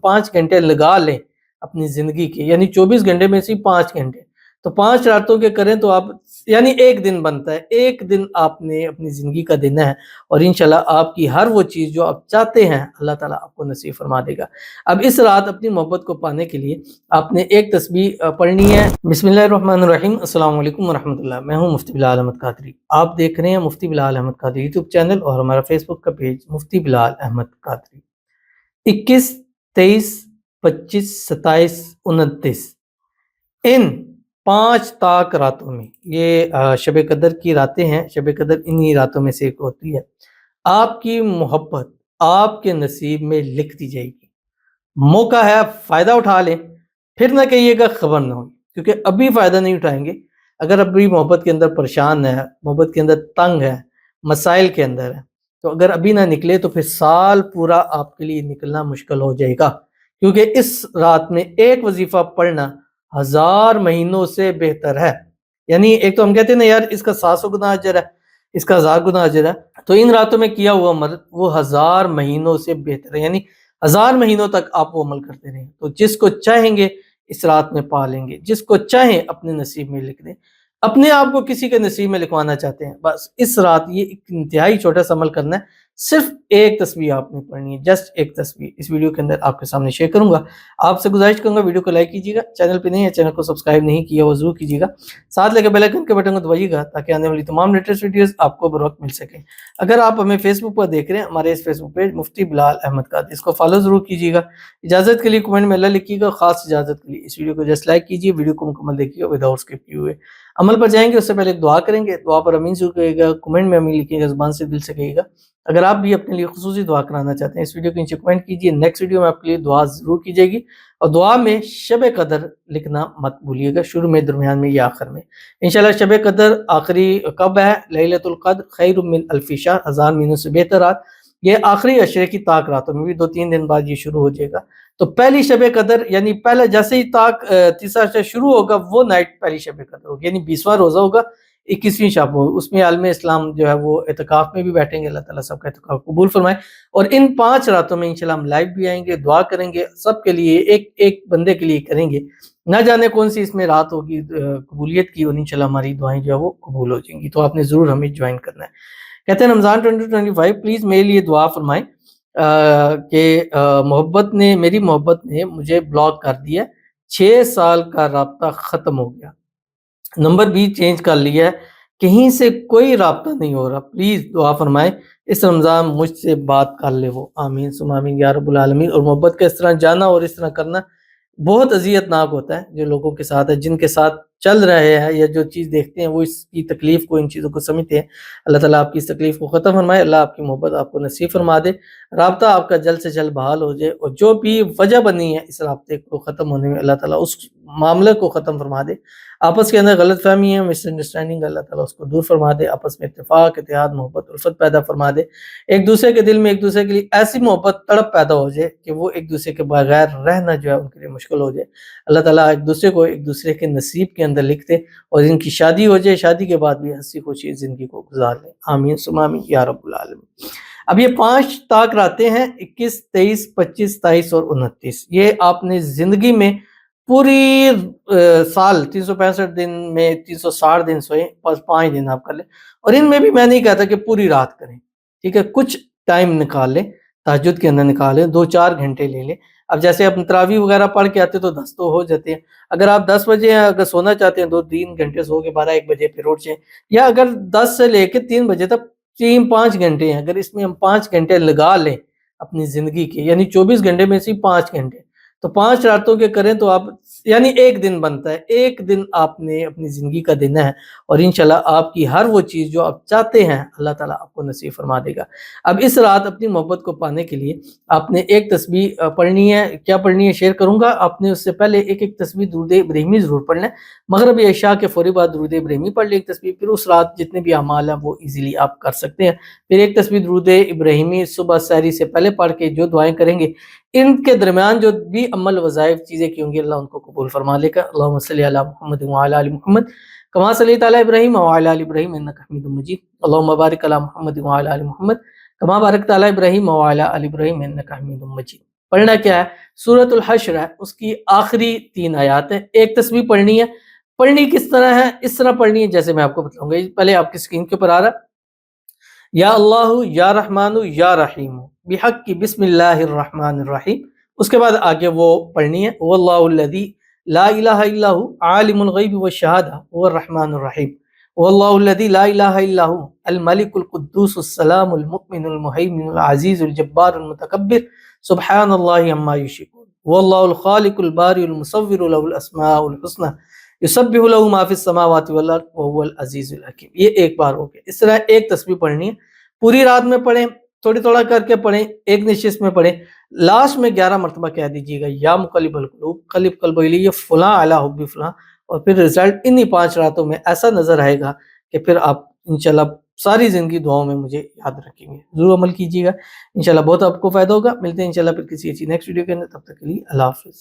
5 گھنٹے لگا لیں اپنی زندگی کے، یعنی 24 گھنٹے میں سے 5 گھنٹے، تو 5 راتوں کے کریں تو آپ یعنی ایک دن بنتا ہے، ایک دن آپ نے اپنی زندگی کا دینا ہے، اور انشاءاللہ آپ کی ہر وہ چیز جو آپ چاہتے ہیں اللہ تعالیٰ آپ کو نصیب فرما دے گا۔ اب اس رات اپنی محبت کو پانے کے لیے آپ نے ایک تسبیح پڑھنی ہے۔ بسم اللہ الرحمن الرحیم، السلام علیکم ورحمۃ اللہ، میں ہوں مفتی بلال احمد قادری، آپ دیکھ رہے ہیں مفتی بلال احمد قادری یوٹیوب چینل اور ہمارا فیس بک کا پیج مفتی بلال احمد قادری۔ 21، 23، 25، 27، 29 ان 5 طاق راتوں میں، یہ شب قدر کی راتیں ہیں، شب قدر انہی راتوں میں سے ایک ہوتی ہے، آپ کی محبت آپ کے نصیب میں لکھ دی جائے گی۔ موقع ہے، فائدہ اٹھا لیں، پھر نہ کہیے گا خبر نہ ہوگی، کیونکہ ابھی فائدہ نہیں اٹھائیں گے اگر ابھی محبت کے اندر پریشان ہے، محبت کے اندر تنگ ہے، مسائل کے اندر ہے، تو اگر ابھی نہ نکلے تو پھر سال پورا آپ کے لیے نکلنا مشکل ہو جائے گا، کیونکہ اس رات میں ایک وظیفہ پڑھنا 1000 مہینوں سے بہتر ہے۔ یعنی ایک تو ہم کہتے ہیں نا یار اس کا 700 گنا اجر ہے، اس کا 1000 گنا اجر ہے، تو ان راتوں میں کیا ہوا عمل وہ 1000 مہینوں سے بہتر ہے، یعنی 1000 مہینوں تک آپ وہ عمل کرتے رہیں۔ تو جس کو چاہیں گے اس رات میں پا لیں گے، جس کو چاہیں اپنے نصیب میں لکھ دیں، اپنے آپ کو کسی کے نصیب میں لکھوانا چاہتے ہیں، بس اس رات یہ ایک انتہائی چھوٹا سا عمل کرنا ہے، صرف ایک تسبیح آپ نے پڑھنی ہے، جسٹ ایک تسبیح اس ویڈیو کے اندر آپ کے سامنے شیئر کروں گا۔ آپ سے گزارش کروں گا ویڈیو کو لائک کیجیے گا، چینل پہ نہیں ہے چینل کو سبسکرائب نہیں کیا وہ ضرور کیجیے گا، ساتھ لے کے بیل آئیکن کے بٹن کو دبائیے گا تاکہ آنے والی تمام لیٹسٹ ویڈیوز آپ کو بر وقت مل سکیں۔ اگر آپ ہمیں فیس بک پر دیکھ رہے ہیں، ہمارے اس فیس بک پیج مفتی بلال احمد قادری، اس کو فالو ضرور کیجیے گا۔ اجازت کے لیے کمنٹ میں اللہ لکھیے گا، خاص اجازت کے لیے اس ویڈیو کو جسٹ لائک کیجیے، ویڈیو کو مکمل دیکھیے گا وداؤٹ اسکپ کیے ہوئے۔ عمل پر جائیں گے اس سے پہلے ایک دعا کریں گے، دعا پر امین ضرور کہیے گا، کمنٹ میں امین لکھیے گا، زبان سے دل سے کہیے گا۔ اگر آپ بھی اپنے لیے خصوصی دعا کرانا چاہتے ہیں اس ویڈیو کے نیچے کمنٹ کیجیے، نیکسٹ ویڈیو میں آپ کے لیے دعا ضرور کی جائے گی، اور دعا میں شب قدر لکھنا مت بھولیے گا، شروع میں، درمیان میں یا آخر میں۔ انشاءاللہ شب قدر آخری کب ہے؟ لیلۃ القدر خیر من الف شہر، 1000 مہینوں سے بہتر رات، یہ آخری عشرے کی طاق راتوں میں بھی 2-3 دن بعد یہ شروع ہو جائے گا۔ تو پہلی شب قدر یعنی پہلے جیسے ہی طاق تیسرا عشرہ شروع ہوگا وہ نائٹ پہلی شب قدر ہوگی، یعنی 20واں روزہ ہوگا، 21ویں شب ہوگی، اس میں عالم اسلام جو ہے وہ اعتکاف میں بھی بیٹھیں گے، اللہ تعالیٰ سب کا اعتکاف قبول فرمائے۔ اور ان 5 راتوں میں انشاءاللہ ہم لائیو بھی آئیں گے، دعا کریں گے سب کے لیے، ایک ایک بندے کے لیے کریں گے، نہ جانے کون سی اس میں رات ہوگی قبولیت کی، اور انشاءاللہ ہماری دعائیں جو ہے وہ قبول ہو جائیں گی، تو آپ نے ضرور ہمیں جوائن کرنا ہے۔ کہتے ہیں رمضان 2025 پلیز میرے لیے دعا فرمائیں کہ میری محبت نے مجھے بلاک کر دیا، 6 سال کا رابطہ ختم ہو گیا، نمبر بھی چینج کر لیا ہے، کہیں سے کوئی رابطہ نہیں ہو رہا، پلیز دعا فرمائیں اس رمضان مجھ سے بات کر لے وہ، آمین ثم آمین یا رب العالمین۔ اور محبت کا اس طرح جانا اور اس طرح کرنا بہت اذیت ناک ہوتا ہے، جو لوگوں کے ساتھ ہے، جن کے ساتھ چل رہے ہیں یا جو چیز دیکھتے ہیں وہ اس کی تکلیف کو، ان چیزوں کو سمجھتے ہیں۔ اللہ تعالیٰ آپ کی اس تکلیف کو ختم فرمائے، اللہ آپ کی محبت آپ کو نصیب فرما دے، رابطہ آپ کا جلد سے جلد بحال ہو جائے، اور جو بھی وجہ بنی ہے اس رابطے کو ختم ہونے میں اللہ تعالیٰ اس معاملے کو ختم فرما دے، آپس کے اندر غلط فہمی ہے، مس انڈرسٹینڈنگ، اللہ تعالیٰ اس کو دور فرما دے، آپس میں اتفاق، اتحاد، محبت، الفت پیدا فرما دے، ایک دوسرے کے دل میں ایک دوسرے کے لیے ایسی محبت، تڑپ پیدا ہو جائے کہ وہ ایک دوسرے کے بغیر رہنا جو ہے ان کے لیے مشکل ہو جائے۔ اللہ تعالیٰ ایک دوسرے کو ایک دوسرے کے نصیب کے اندر لکھ دے، اور ان کی شادی ہو جائے، شادی کے بعد بھی ہنسی خوشی زندگی کو گزار لیں، آمین ثم آمین یا رب العالمین۔ اب یہ 5 طاق راتیں ہیں، 21، 23، 25، 27 اور 29، یہ آپ نے زندگی میں پوری سال 365 دن میں 360 دن سوئیں، بس 5 دن آپ کر لیں، اور ان میں بھی میں نہیں کہتا کہ پوری رات کریں، ٹھیک ہے، کچھ ٹائم نکال لیں، تہجد کے اندر نکالیں، 2-4 گھنٹے لے لیں۔ اب جیسے اب تراویح وغیرہ پڑھ کے آتے تو 10 تو ہو جاتے ہیں، اگر آپ 10 بجے اگر سونا چاہتے ہیں 2-3 گھنٹے سو کے 12-1 بجے پھر اٹھ جائیں، یا اگر 10 سے لے کے 3 بجے تک 3-5 گھنٹے ہیں، اگر اس میں ہم 5 گھنٹے لگا لیں اپنی زندگی کے، یعنی 24 گھنٹے میں سے 5 گھنٹے، تو 5 راتوں کے کریں تو آپ یعنی ایک دن بنتا ہے، ایک دن آپ نے اپنی زندگی کا دینا ہے، اور انشاءاللہ آپ کی ہر وہ چیز جو آپ چاہتے ہیں اللہ تعالیٰ آپ کو نصیب فرما دے گا۔ اب اس رات اپنی محبت کو پانے کے لیے آپ نے ایک تسبیح پڑھنی ہے، کیا پڑھنی ہے شیئر کروں گا، آپ نے اس سے پہلے ایک تسبیح درود ابراہیمی ضرور پڑھ لیں، مغرب عشاء کے فوری بعد درود ابراہیمی پڑھ لیں ایک تسبیح، پھر اس رات جتنے بھی اعمال ہیں وہ ایزیلی آپ کر سکتے ہیں، پھر ایک تسبیح درود ابراہیمی صبح سحری سے پہلے پڑھ کے جو دعائیں کریں گے، ان کے درمیان جو بھی عمل وظائف چیزیں کی ہوں گی اللہ ان کو قبول فرما لے گا۔ اللہم صلی علی محمد وعلی آل محمد کما صلیت علی ابراہیم وعلی آل ابراہیم انک حمید مجید، اللہم بارک علی محمد وعلی آل محمد کما بارکت علی ابراہیم وعلی آل ابراہیم انک حمید مجید۔ پڑھنا کیا ہے؟ سورۃ الحشر ہے، اس کی آخری 3 آیات ہیں، ایک تسبیح پڑھنی ہے۔ پڑھنی کس طرح ہے؟ اس طرح پڑھنی ہے جیسے میں آپ کو بتاؤں گا، پہلے آپ کی اسکرین کے اوپر آ رہا، یا اللہ یا رحمان یا رحیم بحق کی بسم اللہ الرحمن الرحیم، اس کے بعد آگے وہ پڑھنی ہے، واللہ الذی لا الہ الا هو عالم الغیب والشہادہ هو الرحمن الرحیم، واللہ الذی لا الہ الا هو الملک القدوس السلام المؤمن المہیمن العزیز الجبار المتکبر سبحان اللہ عما یشرکون، واللہ الخالق الباری المصور له الاسماء الحسنى یسبح له ما فی السماوات والارض وهو العزیز الحکیم۔ یہ ایک بار ہو گیا۔ اس طرح ایک تسبیح پڑھنی ہے، پوری رات میں پڑھیں، تھوڑی تھوڑا کر کے پڑھیں، ایک نشست میں پڑھیں، لاسٹ میں 11 مرتبہ کہہ دیجیے گا یا مقلب القلوب قلب قلب الی فلاں علی حب فلاں، اور پھر رزلٹ انہی 5 راتوں میں ایسا نظر آئے گا کہ پھر آپ انشاءاللہ ساری زندگی دعاؤں میں مجھے یاد رکھیں گے۔ ضرور عمل کیجیے گا، انشاءاللہ بہت آپ کو فائدہ ہوگا۔ ملتے ہیں انشاءاللہ پھر کسی اچھی نیکسٹ ویڈیو کے اندر، تب تک کے لیے اللہ حافظ۔